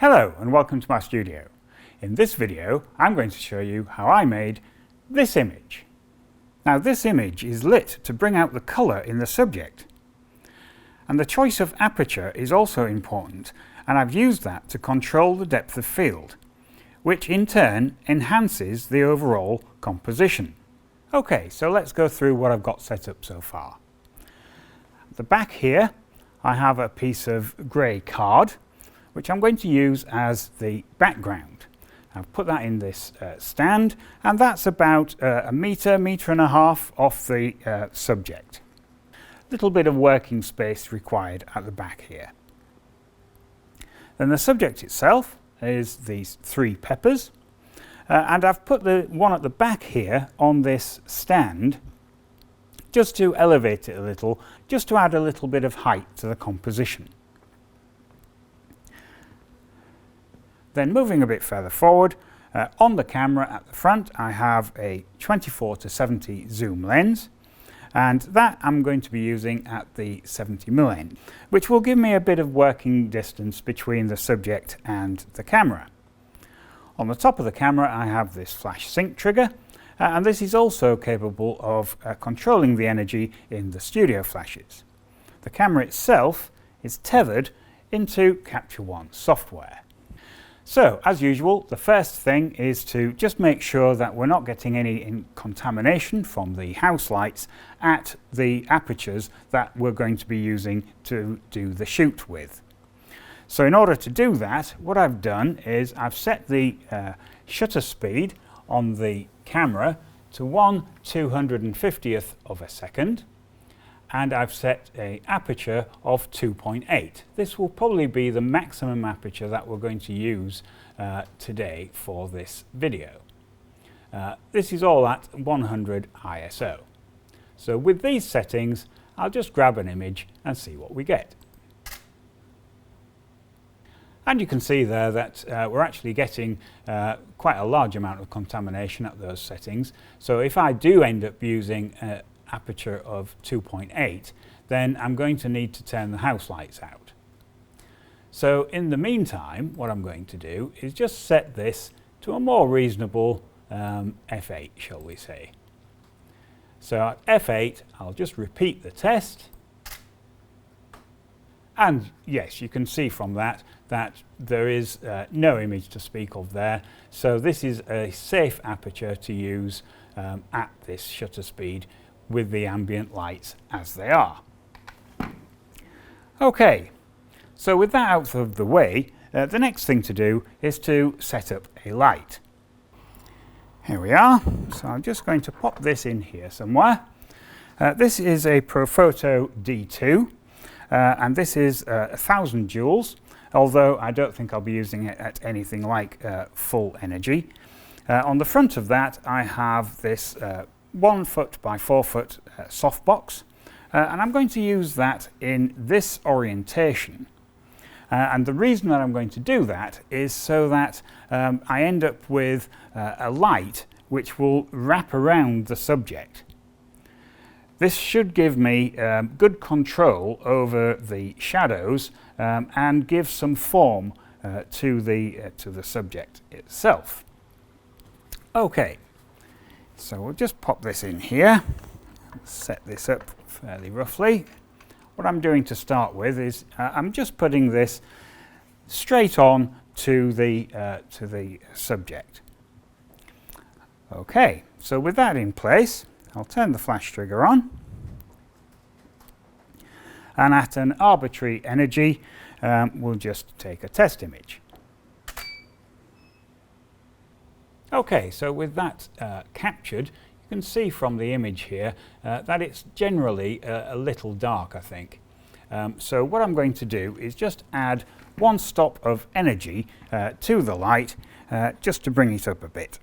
Hello and welcome to my studio. In this video I'm going to show you how I made this image. Now this image is lit to bring out the colour in the subject. And the choice of aperture is also important, and I've used that to control the depth of field, which in turn enhances the overall composition. Okay, so let's go through what I've got set up so far. At the back here I have a piece of grey card which I'm going to use as the background. I've put that in this stand, and that's about a metre and a half off the subject. Little bit of working space required at the back here. Then the subject itself is these three peppers, and I've put the one at the back here on this stand just to elevate it a little, just to add a little bit of height to the composition. Then moving a bit further forward, on the camera at the front I have a 24-70 zoom lens, and that I'm going to be using at the 70mm end, which will give me a bit of working distance between the subject and the camera. On the top of the camera I have this flash sync trigger, and this is also capable of controlling the energy in the studio flashes. The camera itself is tethered into Capture One software. So, as usual, the first thing is to just make sure that we're not getting any contamination from the house lights at the apertures that we're going to be using to do the shoot with. So in order to do that, what I've done is I've set the shutter speed on the camera to 1/250th of a second, and I've set an aperture of 2.8. This will probably be the maximum aperture that we're going to use today for this video. This is all at 100 ISO. So with these settings, I'll just grab an image and see what we get. And you can see there that we're actually getting quite a large amount of contamination at those settings. So if I do end up using aperture of 2.8, then I'm going to need to turn the house lights out. So in the meantime, what I'm going to do is just set this to a more reasonable f8, shall we say. So at f8 I'll just repeat the test, and yes, you can see from that there is no image to speak of there, so this is a safe aperture to use at this shutter speed with the ambient lights as they are. Okay, so with that out of the way, the next thing to do is to set up a light. Here we are, so I'm just going to pop this in here somewhere. This is a Profoto D2, and this is 1000 joules, although I don't think I'll be using it at anything like full energy. On the front of that I have this 1 foot by 4 foot softbox, and I'm going to use that in this orientation. And the reason that I'm going to do that is so that I end up with a light which will wrap around the subject. This should give me good control over the shadows and give some form to the subject itself. Okay. So we'll just pop this in here, set this up fairly roughly. What I'm doing to start with is I'm just putting this straight on to the subject. Okay, so with that in place, I'll turn the flash trigger on, and at an arbitrary energy we'll just take a test image. Okay, so with that captured, you can see from the image here that it's generally a little dark, I think. So what I'm going to do is just add 1 stop of energy to the light, just to bring it up a bit.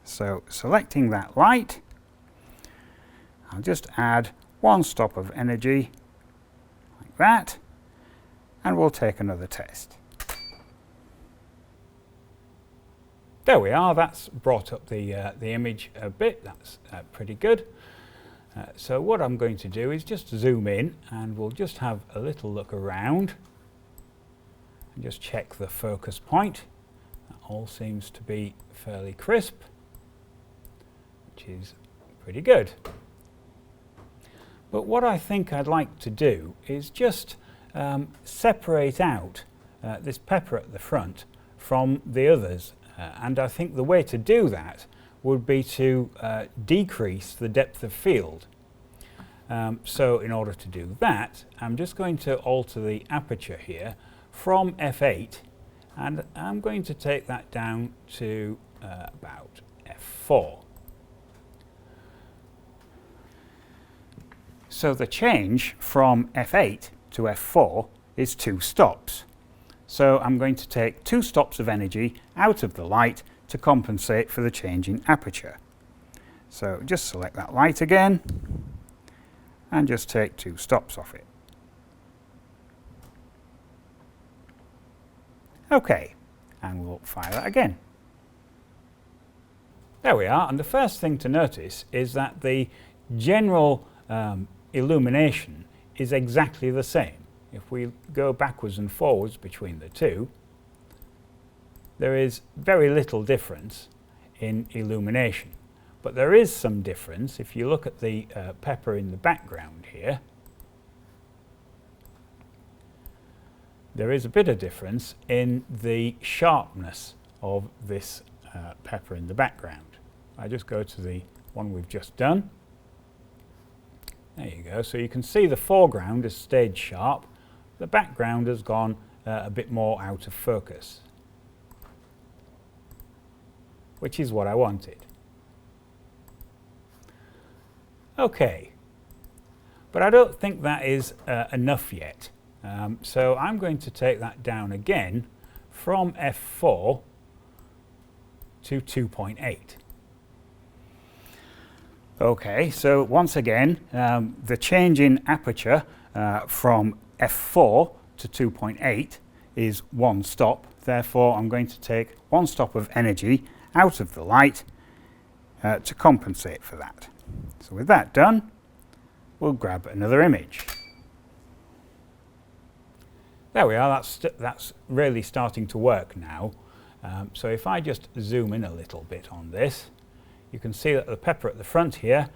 So selecting that light, I'll just add 1 stop of energy like that, and we'll take another test. There we are, that's brought up the image a bit, that's pretty good. So what I'm going to do is just zoom in, and we'll just have a little look around. and just check the focus point. That all seems to be fairly crisp, which is pretty good. But what I think I'd like to do is just separate out this pepper at the front from the others, and I think the way to do that would be to decrease the depth of field. So in order to do that, I'm just going to alter the aperture here from f8, and I'm going to take that down to about f4. So the change from f8 to f4 is 2 stops. So I'm going to take 2 stops of energy out of the light to compensate for the change in aperture. So just select that light again and just take 2 stops off it. OK, and we'll fire that again. There we are, and the first thing to notice is that the general illumination is exactly the same. If we go backwards and forwards between the two, there is very little difference in illumination. But there is some difference if you look at the pepper in the background here. There is a bit of difference in the sharpness of this pepper in the background. I just go to the one we've just done. There you go. So you can see the foreground has stayed sharp. The background has gone a bit more out of focus, which is what I wanted. OK, but I don't think that is enough yet. So I'm going to take that down again from f4 to 2.8. OK, so once again, the change in aperture from f4 to 2.8 is 1 stop. Therefore, I'm going to take 1 stop of energy out of the light to compensate for that. So with that done, we'll grab another image. There we are, that's really starting to work now. So if I just zoom in a little bit on this, you can see that the pepper at the front here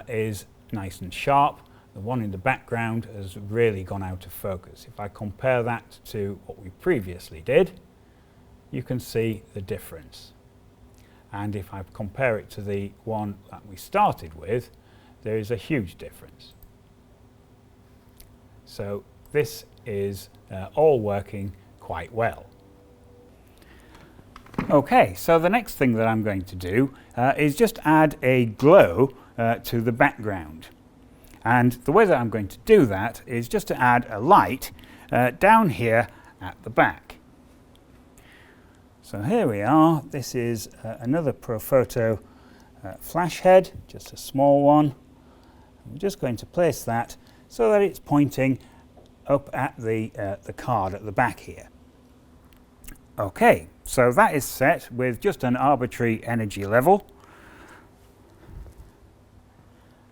is nice and sharp. The one in the background has really gone out of focus. If I compare that to what we previously did, you can see the difference. And if I compare it to the one that we started with, there is a huge difference. So this is all working quite well. OK, so the next thing that I'm going to do is just add a glow to the background. And the way that I'm going to do that is just to add a light down here at the back. So here we are. This is another Profoto flash head, just a small one. I'm just going to place that so that it's pointing up at the card at the back here. OK, so that is set with just an arbitrary energy level.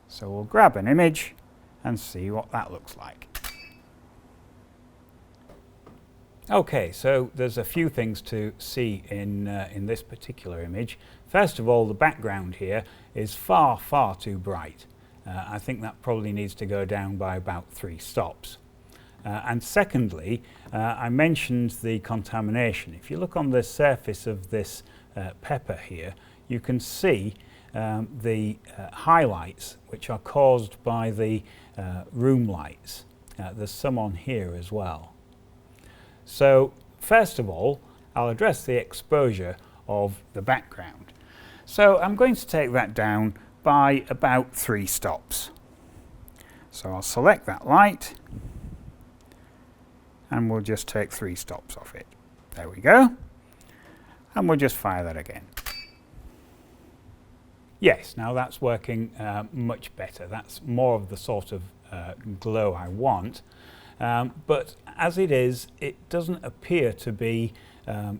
So we'll grab an image and see what that looks like. OK, so there's a few things to see in this particular image. First of all, the background here is far, far too bright. I think that probably needs to go down by about 3 stops. And secondly, I mentioned the contamination. If you look on the surface of this pepper here, you can see the highlights which are caused by the room lights. There's some on here as well. So first of all, I'll address the exposure of the background. So I'm going to take that down by about 3 stops. So I'll select that light and we'll just take 3 stops off it. There we go. And we'll just fire that again. Yes, now that's working much better. That's more of the sort of glow I want. But as it is, it doesn't appear to be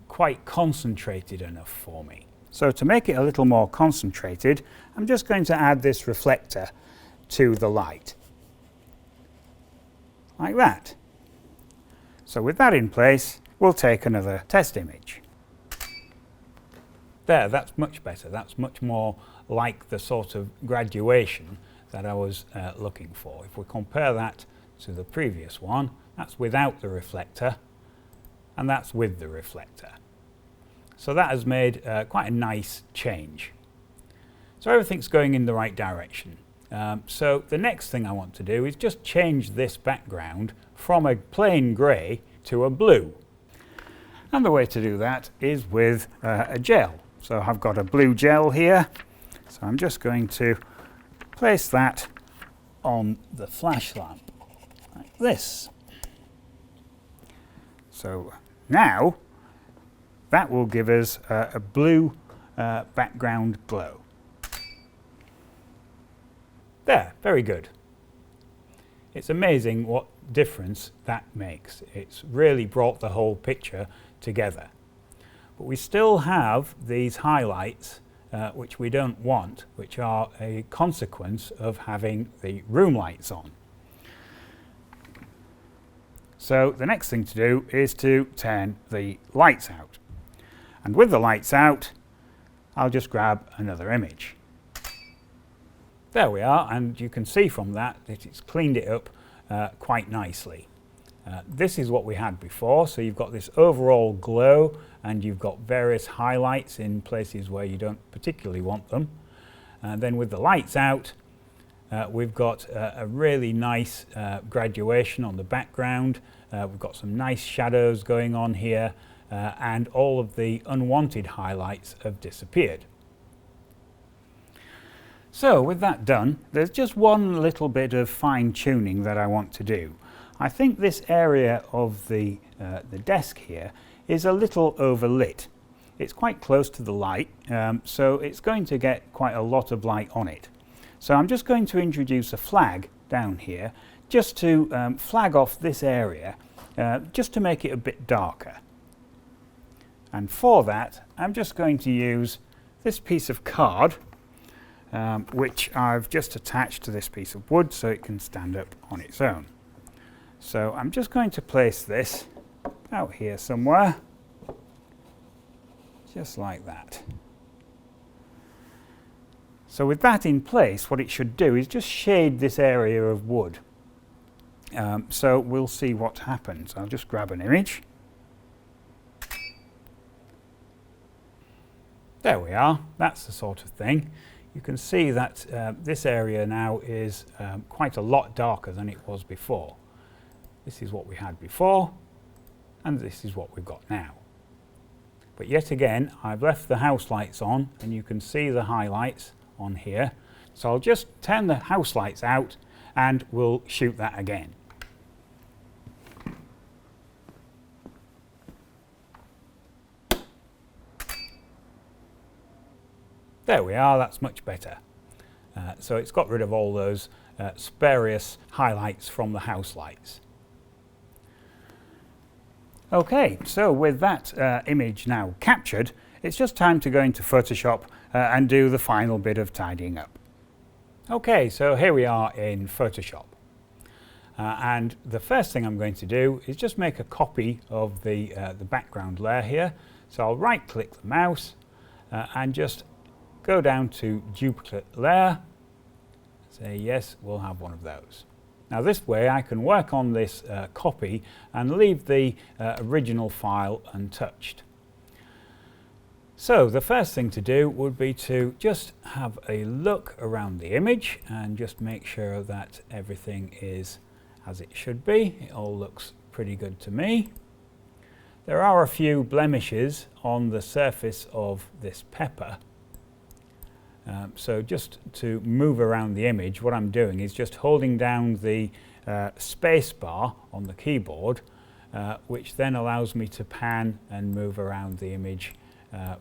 quite concentrated enough for me. So to make it a little more concentrated, I'm just going to add this reflector to the light. Like that. So with that in place, we'll take another test image. There, that's much better. That's much more like the sort of graduation that I was looking for. If we compare that to the previous one, that's without the reflector and that's with the reflector. So that has made quite a nice change. So everything's going in the right direction. So the next thing I want to do is just change this background from a plain grey to a blue. And the way to do that is with a gel. So I've got a blue gel here. So I'm just going to place that on the flash lamp like this. So now that will give us a blue background glow. There, very good. It's amazing what difference that makes. It's really brought the whole picture together. But we still have these highlights which we don't want, which are a consequence of having the room lights on. So the next thing to do is to turn the lights out. And with the lights out, I'll just grab another image. There we are, and you can see from that that it's cleaned it up quite nicely. This is what we had before, so you've got this overall glow and you've got various highlights in places where you don't particularly want them. And then with the lights out, we've got a really nice graduation on the background. We've got some nice shadows going on here, and all of the unwanted highlights have disappeared. So with that done, there's just one little bit of fine tuning that I want to do. I think this area of the desk here is a little overlit. It's quite close to the light, so it's going to get quite a lot of light on it. So I'm just going to introduce a flag down here just to flag off this area, just to make it a bit darker. And for that, I'm just going to use this piece of card, which I've just attached to this piece of wood so it can stand up on its own. So I'm just going to place this out here somewhere, just like that. So with that in place, what it should do is just shade this area of wood. So we'll see what happens. I'll just grab an image. There we are, that's the sort of thing. You can see that this area now is quite a lot darker than it was before. This is what we had before, and this is what we've got now. But yet again, I've left the house lights on, and you can see the highlights on here. So I'll just turn the house lights out, and we'll shoot that again. There we are, that's much better. So it's got rid of all those spurious highlights from the house lights. Okay, so with that image now captured, it's just time to go into Photoshop and do the final bit of tidying up. Okay, so here we are in Photoshop. And the first thing I'm going to do is just make a copy of the background layer here. So I'll right click the mouse and just go down to duplicate layer, say yes, we'll have one of those. Now this way I can work on this copy and leave the original file untouched. So the first thing to do would be to just have a look around the image and just make sure that everything is as it should be. It all looks pretty good to me. There are a few blemishes on the surface of this pepper. So just to move around the image, what I'm doing is just holding down the space bar on the keyboard, which then allows me to pan and move around the image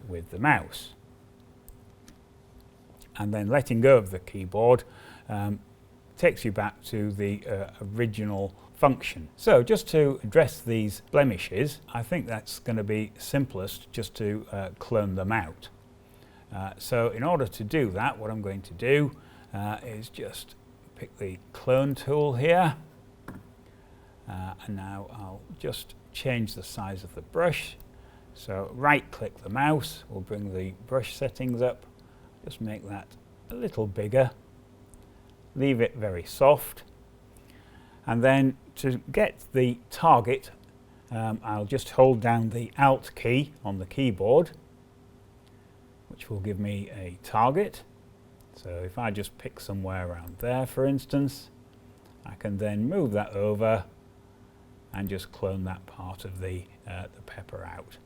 with the mouse. And then letting go of the keyboard takes you back to the original function. So just to address these blemishes, I think that's going to be simplest just to clone them out. So in order to do that, what I'm going to do is just pick the clone tool here, and now I'll just change the size of the brush. So right click the mouse, we'll bring the brush settings up, just make that a little bigger, leave it very soft, and then to get the target I'll just hold down the Alt key on the keyboard, which will give me a target. So if I just pick somewhere around there, for instance, I can then move that over and just clone that part of the pepper out.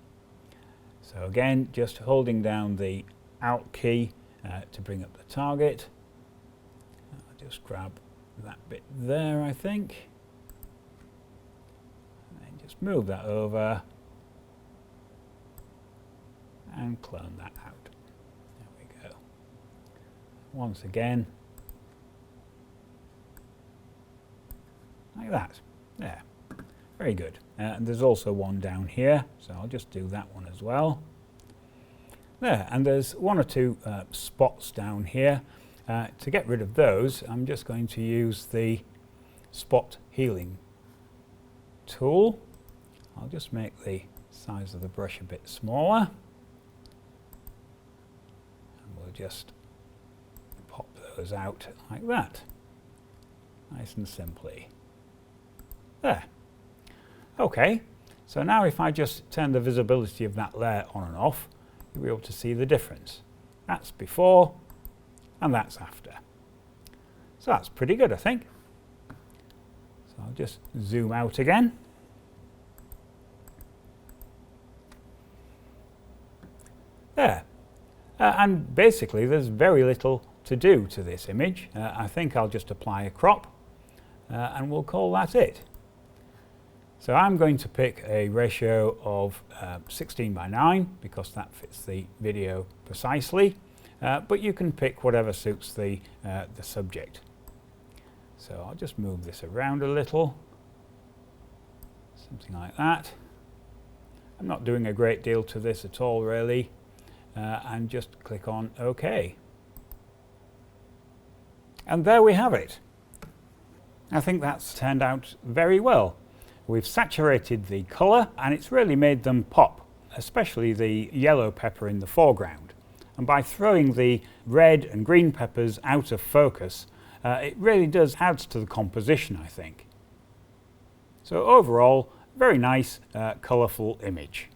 So again, just holding down the Alt key to bring up the target. I'll just grab that bit there, I think. And then just move that over and clone that out. There we go. Once again, like that. There. Very good. And there's also one down here, so I'll just do that one as well. There, and there's one or two spots down here. To get rid of those, I'm just going to use the spot healing tool. I'll just make the size of the brush a bit smaller. And we'll just pop those out like that. Nice and simply. There. Okay, so now if I just turn the visibility of that layer on and off, you'll be able to see the difference. That's before and that's after. So that's pretty good, I think. So I'll just zoom out again. There. And basically there's very little to do to this image. I think I'll just apply a crop and we'll call that it. So I'm going to pick a ratio of 16:9 because that fits the video precisely, but you can pick whatever suits the subject. So I'll just move this around a little, something like that. I'm not doing a great deal to this at all really, and just click on OK. And there we have it. I think that's turned out very well. We've saturated the colour and it's really made them pop, especially the yellow pepper in the foreground. And by throwing the red and green peppers out of focus, it really does add to the composition, I think. So overall, very nice, colourful image.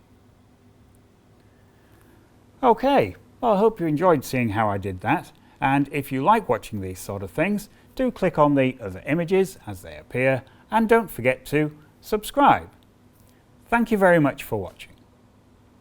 Okay, well, I hope you enjoyed seeing how I did that. And if you like watching these sort of things, do click on the other images as they appear, and don't forget to subscribe. Thank you very much for watching.